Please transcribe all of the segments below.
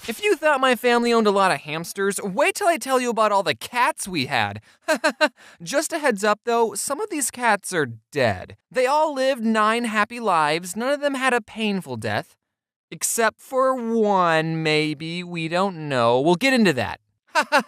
If you thought my family owned a lot of hamsters, wait till I tell you about all the cats we had. Just a heads up though, some of these cats are dead. They all lived 9 happy lives, none of them had a painful death. Except for one, maybe, we don't know. We'll get into that.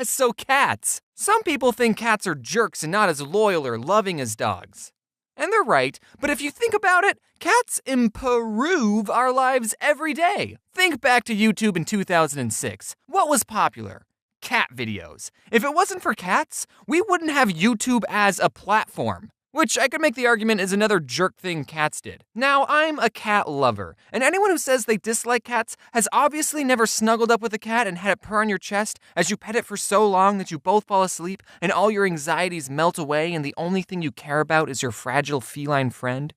So cats. Some people think cats are jerks and not as loyal or loving as dogs. And they're right, but if you think about it, cats improve our lives every day. Think back to YouTube in 2006. What was popular? Cat videos. If it wasn't for cats, we wouldn't have YouTube as a platform. Which I could make the argument is another jerk thing cats did. Now, I'm a cat lover, and anyone who says they dislike cats has obviously never snuggled up with a cat and had it purr on your chest as you pet it for so long that you both fall asleep and all your anxieties melt away and the only thing you care about is your fragile feline friend.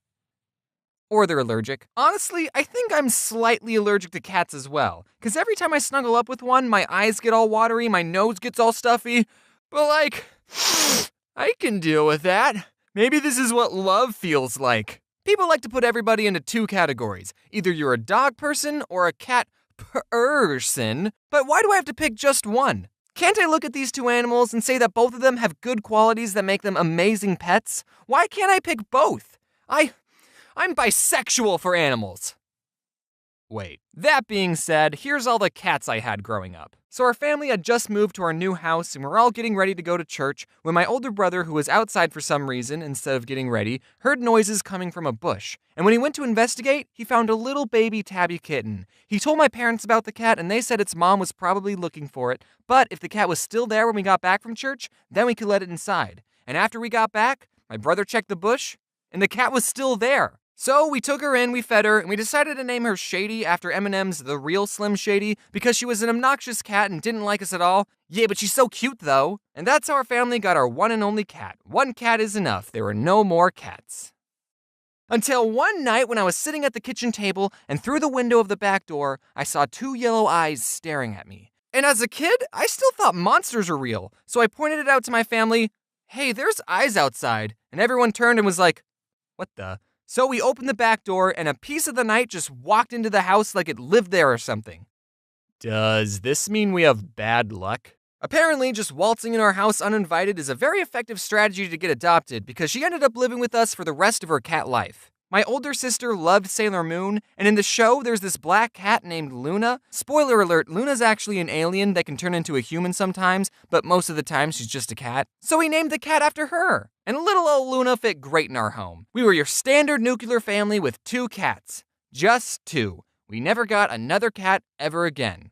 Or they're allergic. Honestly, I think I'm slightly allergic to cats as well, because every time I snuggle up with one, my eyes get all watery, my nose gets all stuffy, but I can deal with that. Maybe this is what love feels like. People like to put everybody into 2 categories. Either you're a dog person or a cat person, but why do I have to pick just one? Can't I look at these 2 animals and say that both of them have good qualities that make them amazing pets? Why can't I pick both? I'm bisexual for animals. Wait, that being said, here's all the cats I had growing up. So our family had just moved to our new house and we're all getting ready to go to church when my older brother, who was outside for some reason instead of getting ready, heard noises coming from a bush. And when he went to investigate, he found a little baby tabby kitten. He told my parents about the cat and they said its mom was probably looking for it, but if the cat was still there when we got back from church, then we could let it inside. And after we got back, my brother checked the bush and the cat was still there. So we took her in, we fed her, and we decided to name her Shady after Eminem's The Real Slim Shady because she was an obnoxious cat and didn't like us at all. Yeah, but she's so cute though. And that's how our family got our one and only cat. One cat is enough. There were no more cats. Until one night when I was sitting at the kitchen table and through the window of the back door, I saw 2 yellow eyes staring at me. And as a kid, I still thought monsters were real. So I pointed it out to my family, hey, there's eyes outside. And everyone turned and was like, what the? So we opened the back door and a piece of the night just walked into the house like it lived there or something. Does this mean we have bad luck? Apparently, just waltzing in our house uninvited is a very effective strategy to get adopted because she ended up living with us for the rest of her cat life. My older sister loved Sailor Moon, and in the show, there's this black cat named Luna. Spoiler alert, Luna's actually an alien that can turn into a human sometimes, but most of the time she's just a cat. So we named the cat after her. And little old Luna fit great in our home. We were your standard nuclear family with 2 cats. Just 2. We never got another cat ever again.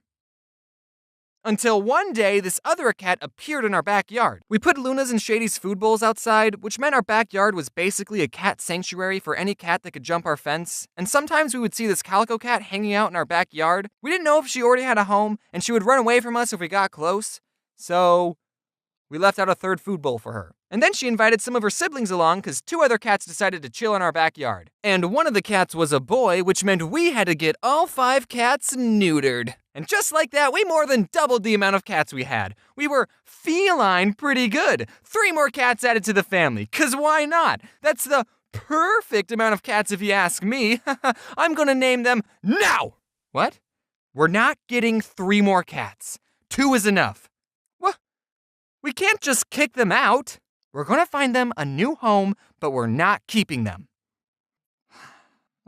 Until one day, this other cat appeared in our backyard. We put Luna's and Shady's food bowls outside, which meant our backyard was basically a cat sanctuary for any cat that could jump our fence. And sometimes we would see this calico cat hanging out in our backyard. We didn't know if she already had a home, and she would run away from us if we got close. So we left out a 3rd food bowl for her. And then she invited some of her siblings along because 2 other cats decided to chill in our backyard. And one of the cats was a boy, which meant we had to get all 5 cats neutered. And just like that, we more than doubled the amount of cats we had. We were feline pretty good. 3 more cats added to the family, cause why not? That's the perfect amount of cats if you ask me. I'm gonna name them now! What? We're not getting 3 more cats. 2 is enough. What? We can't just kick them out. We're gonna find them a new home, but we're not keeping them.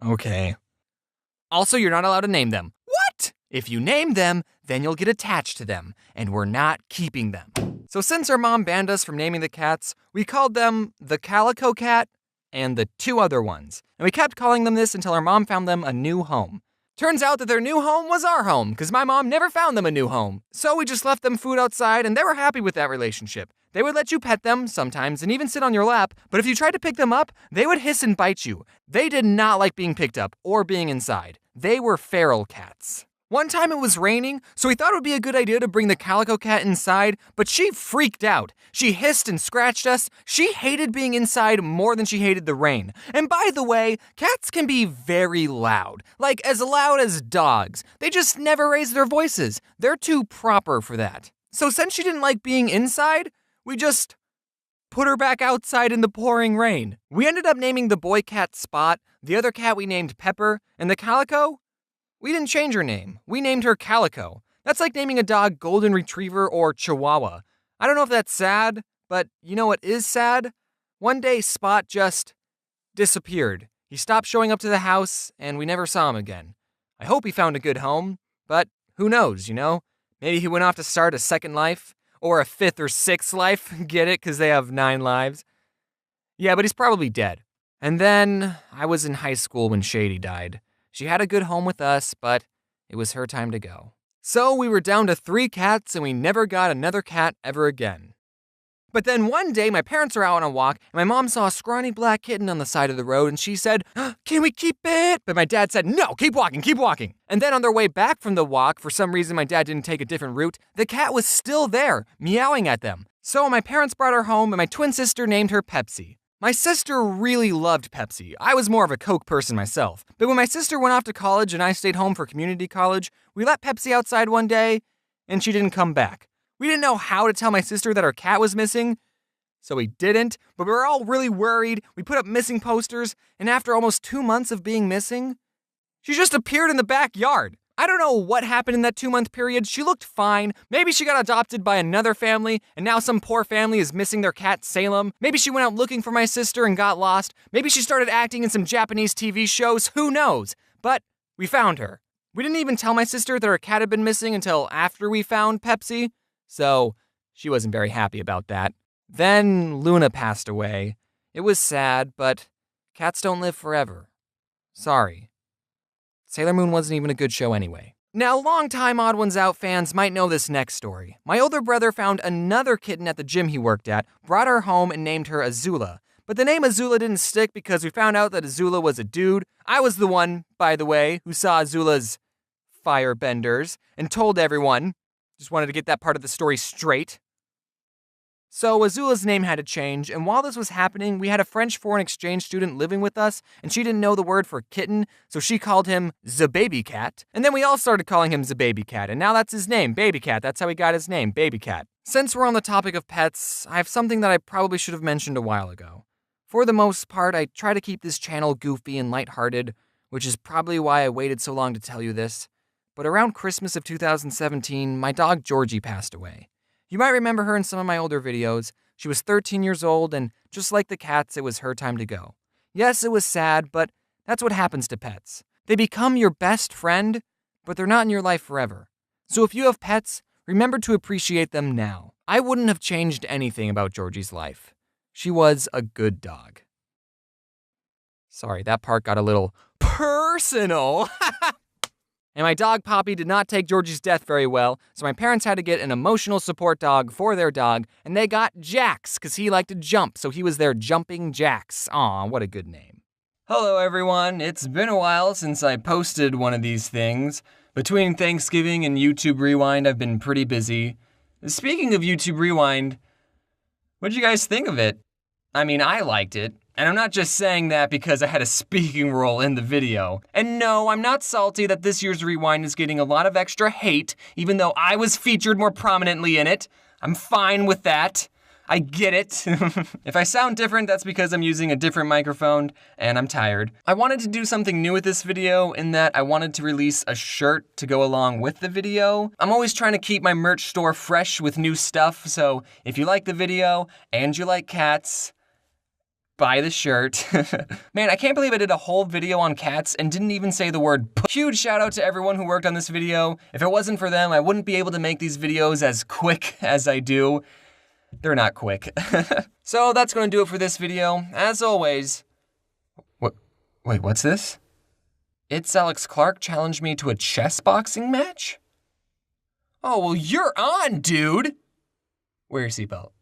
Okay. Also, you're not allowed to name them. What? If you name them, then you'll get attached to them, and we're not keeping them. So since our mom banned us from naming the cats, we called them the Calico Cat and the 2 other ones. And we kept calling them this until our mom found them a new home. Turns out that their new home was our home, because my mom never found them a new home. So we just left them food outside, and they were happy with that relationship. They would let you pet them sometimes and even sit on your lap, but if you tried to pick them up, they would hiss and bite you. They did not like being picked up or being inside. They were feral cats. One time it was raining, so we thought it would be a good idea to bring the Calico Cat inside, but she freaked out. She hissed and scratched us. She hated being inside more than she hated the rain. And by the way, cats can be very loud, like as loud as dogs. They just never raise their voices. They're too proper for that. So since she didn't like being inside, we just put her back outside in the pouring rain. We ended up naming the boy cat Spot, the other cat we named Pepper, and the Calico? We didn't change her name. We named her Calico. That's like naming a dog Golden Retriever or Chihuahua. I don't know if that's sad, but you know what is sad? One day, Spot just disappeared. He stopped showing up to the house, and we never saw him again. I hope he found a good home, but who knows, you know? Maybe he went off to start a second life, or a fifth or sixth life. Get it? Because they have 9 lives. Yeah, but he's probably dead. And then I was in high school when Shady died. She had a good home with us, but it was her time to go. So we were down to 3 cats, and we never got another cat ever again. But then one day, my parents were out on a walk, and my mom saw a scrawny black kitten on the side of the road, and she said, "Can we keep it?" But my dad said, "No, keep walking, keep walking." And then on their way back from the walk, for some reason my dad didn't take a different route, the cat was still there, meowing at them. So my parents brought her home, and my twin sister named her Pepsi. My sister really loved Pepsi. I was more of a Coke person myself. But when my sister went off to college and I stayed home for community college, we let Pepsi outside one day, and she didn't come back. We didn't know how to tell my sister that our cat was missing, so we didn't, but we were all really worried. We put up missing posters, and after almost 2 months of being missing, she just appeared in the backyard. I don't know what happened in that 2-month period. She looked fine. Maybe she got adopted by another family, and now some poor family is missing their cat Salem. Maybe she went out looking for my sister and got lost. Maybe she started acting in some Japanese TV shows. Who knows? But we found her. We didn't even tell my sister that her cat had been missing until after we found Pepsi, so she wasn't very happy about that. Then Luna passed away. It was sad, but cats don't live forever. Sorry. Sailor Moon wasn't even a good show anyway. Now, longtime Odd Ones Out fans might know this next story. My older brother found another kitten at the gym he worked at, brought her home, and named her Azula. But the name Azula didn't stick because we found out that Azula was a dude. I was the one, by the way, who saw Azula's firebenders and told everyone. Just wanted to get that part of the story straight. So Azula's name had to change, and while this was happening, we had a French foreign exchange student living with us, and she didn't know the word for kitten, so she called him the baby cat. And then we all started calling him the baby cat, and now that's his name, Baby Cat. That's how he got his name, Baby Cat. Since we're on the topic of pets, I have something that I probably should have mentioned a while ago. For the most part, I try to keep this channel goofy and lighthearted, which is probably why I waited so long to tell you this. But around Christmas of 2017, my dog Georgie passed away. You might remember her in some of my older videos. She was 13 years old, and just like the cats, it was her time to go. Yes, it was sad, but that's what happens to pets. They become your best friend, but they're not in your life forever. So if you have pets, remember to appreciate them now. I wouldn't have changed anything about Georgie's life. She was a good dog. Sorry, that part got a little personal. And my dog Poppy did not take Georgie's death very well, so my parents had to get an emotional support dog for their dog, and they got Jax, because he liked to jump, so he was their Jumping Jax. Aw, what a good name. Hello everyone, it's been a while since I posted one of these things. Between Thanksgiving and YouTube Rewind, I've been pretty busy. Speaking of YouTube Rewind, what did you guys think of it? I mean, I liked it. And I'm not just saying that because I had a speaking role in the video. And no, I'm not salty that this year's Rewind is getting a lot of extra hate, even though I was featured more prominently in it. I'm fine with that. I get it. If I sound different, that's because I'm using a different microphone and I'm tired. I wanted to do something new with this video in that I wanted to release a shirt to go along with the video. I'm always trying to keep my merch store fresh with new stuff, so if you like the video and you like cats, buy the shirt. Man, I can't believe I did a whole video on cats and didn't even say the word p. Huge shout out to everyone who worked on this video. If it wasn't for them, I wouldn't be able to make these videos as quick as I do. They're not quick. So that's gonna do it for this video. As always, wait, what's this? It's Alex Clark challenged me to a chess boxing match? Oh, well, you're on, dude. Wear your seatbelt.